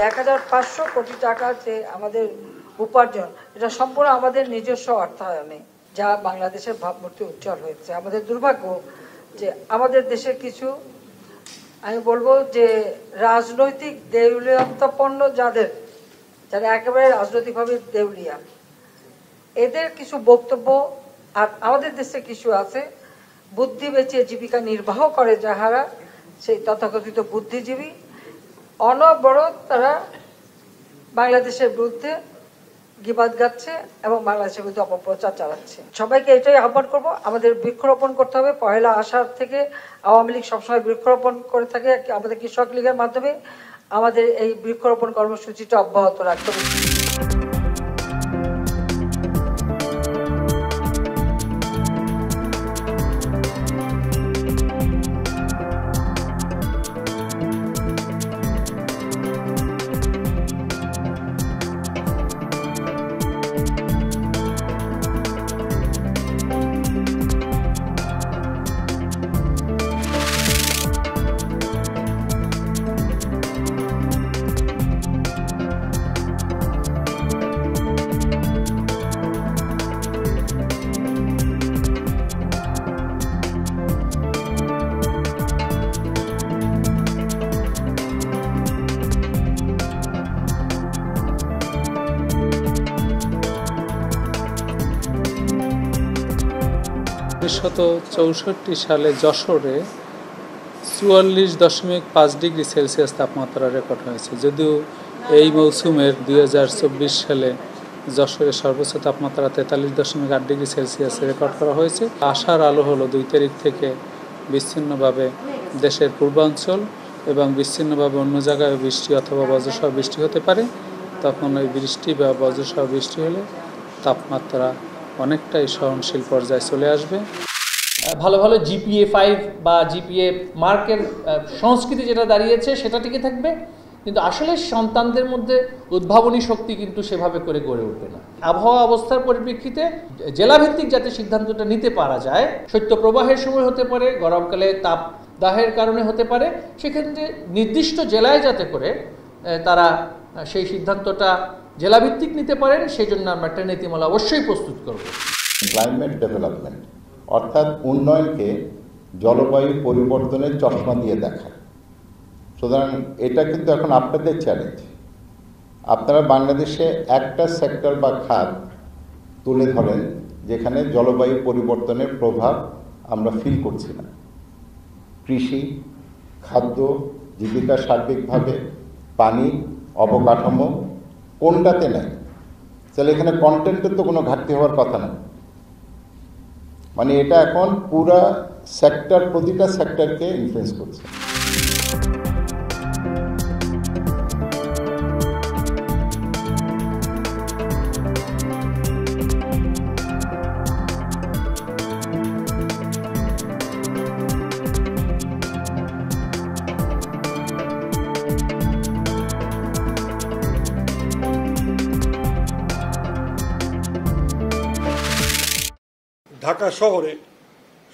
1500 কোটি টাকা যে আমাদের উপার্জন, এটা সম্পূর্ণ আমাদের নিজস্ব অর্থায়নে, যা বাংলাদেশের ভাবমূর্তি উজ্জ্বল হয়েছে। আমাদের দুর্ভাগ্য যে আমাদের দেশের কিছু, আমি বলবো যে রাজনৈতিক দেউলিয়াপন্ন যারা একেবারে রাজনৈতিকভাবে দেউলিয়া, এদের কিছু বক্তব্য, আর আমাদের দেশে কিছু আছে বুদ্ধি বেচিয়ে জীবিকা নির্বাহ করে যাহারা, সেই তথাকথিত বুদ্ধিজীবী, অনবরত তারা বাংলাদেশের বিরুদ্ধে গিবাদ গাচ্ছে এবং বাংলাদেশের বিরুদ্ধে অপপ্রচার চালাচ্ছে। সবাইকে এটাই আহ্বান করব, আমাদের বৃক্ষরোপণ করতে হবে। পহেলা আষাঢ় থেকে আওয়ামী লীগ সবসময় বৃক্ষরোপণ করে থাকে, আমাদের কৃষক লীগের মাধ্যমে আমাদের এই বৃক্ষরোপণ কর্মসূচিটা অব্যাহত রাখতে হবে। সালে যশোরে 44.5 ডিগ্রি সেলসিয়াস তাপমাত্রা রেকর্ড হয়েছে। যদিও এই মৌসুমের 2024 সালে যশোরে সর্বোচ্চ তাপমাত্রা 43.8 ডিগ্রি সেলসিয়াস রেকর্ড করা হয়েছে। আশার আলো হলো 2 তারিখ থেকে বিচ্ছিন্নভাবে দেশের পূর্বাঞ্চল এবং বিচ্ছিন্নভাবে অন্য জায়গায় বৃষ্টি অথবা বজ্রসহ বৃষ্টি হতে পারে। তখন ওই বৃষ্টি বা বজ্রসহ বৃষ্টি হলে তাপমাত্রা অনেকটাই সহনশীল পর্যায়ে চলে আসবে। ভালো ভালো GPA 5 বা GPA মার্কের সংস্কৃতি যেটা দাঁড়িয়েছে সেটা টিকে থাকবে, কিন্তু আসলে সন্তানদের মধ্যে উদ্ভাবনী শক্তি কিন্তু সেভাবে করে গড়ে উঠবে না। আবহাওয়া অবস্থার পরিপ্রেক্ষিতে জেলাভিত্তিক যাতে সিদ্ধান্তটা নিতে পারা যায়, শৈত্যপ্রবাহের সময় হতে পারে, গরমকালে তাপদাহের কারণে হতে পারে, সেক্ষেত্রে নির্দিষ্ট জেলায় যাতে করে তারা সেই সিদ্ধান্তটা জেলাভিত্তিক নিতে পারেন, সেই জন্য আমরা একটা নীতিমালা অবশ্যই প্রস্তুত করব। ক্লাইমেট ডেভেলপমেন্ট অর্থাৎ উন্নয়নকে জলবায়ু পরিবর্তনের চশমা দিয়ে দেখা। সুতরাং এটা কিন্তু এখন আপনাদের চ্যালেঞ্জ। আপনারা বাংলাদেশে একটা সেক্টর বা খাত তুলে ধরেন যেখানে জলবায়ু পরিবর্তনের প্রভাব আমরা ফিল করছি না। কৃষি, খাদ্য, জীবিকা সার্বিকভাবে, পানি, অবকাঠামো, কোনটাতে নেই? তাহলে এখানে কন্টেন্টের তো কোনো ঘাটতি হওয়ার কথা না। মানে এটা এখন পুরা সেক্টর, প্রতিটা সেক্টরকে ইনফ্লুয়েন্স করছে। ঢাকা শহরে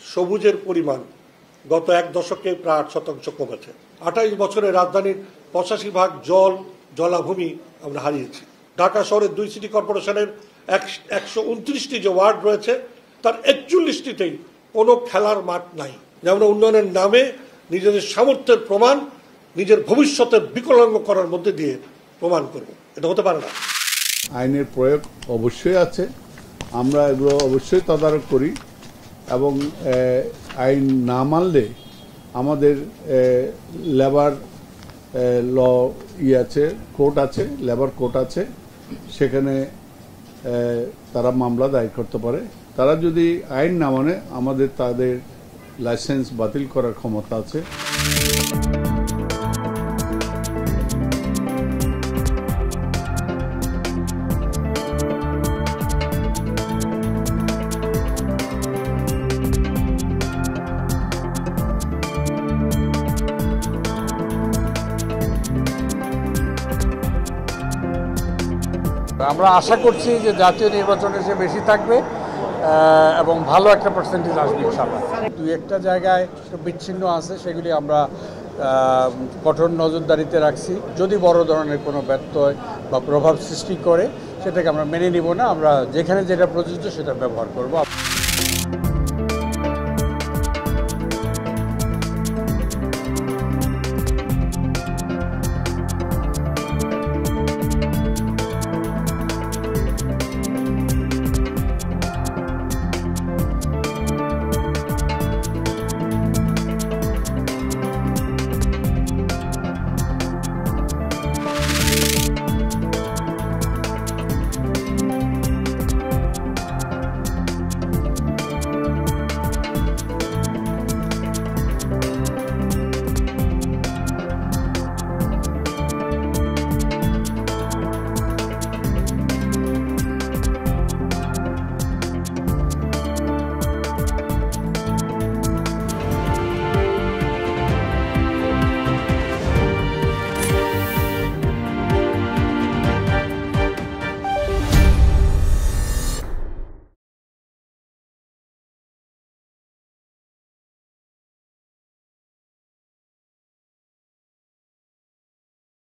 সবুজের পরিমাণ গত 1 দশকে প্রায় 8% কমেছে। 28 বছরে রাজধানীর 85% জলাভূমি আমরা হারিয়েছি। ঢাকা শহরের 2 সিটি কর্পোরেশনের 129টি যে ওয়ার্ড রয়েছে তার 41টিতেই কোনো খেলার মাঠ নাই। যেমন উন্নয়নের নামে নিজেদের সামর্থ্যের প্রমাণ নিজের ভবিষ্যতের বিকলাঙ্গ করার মধ্যে দিয়ে প্রমাণ করব, এটা হতে পারে না। আইনের প্রয়োগ অবশ্যই আছে, আমরা এগুলো অবশ্যই তদারক করি এবং আইন না মানলে আমাদের লেবার ল আছে, কোর্ট আছে, লেবার কোর্ট আছে, সেখানে তারা মামলা দায়ের করতে পারে। তারা যদি আইন না মানে আমাদের তাদের লাইসেন্স বাতিল করার ক্ষমতা আছে। আমরা আশা করছি যে জাতীয় নির্বাচনে সে বেশি থাকবে এবং ভালো একটা পার্সেন্টেজ আসবে ইনশাআল্লাহ। 2-1টা জায়গায় বিচ্ছিন্ন আছে, সেগুলি আমরা কঠোর নজরদারিতে রাখছি। যদি বড় ধরনের কোনো ব্যত্যয় বা প্রভাব সৃষ্টি করে সেটাকে আমরা মেনে নিব না, আমরা যেখানে যেটা প্রযোজ্য সেটা ব্যবহার করব।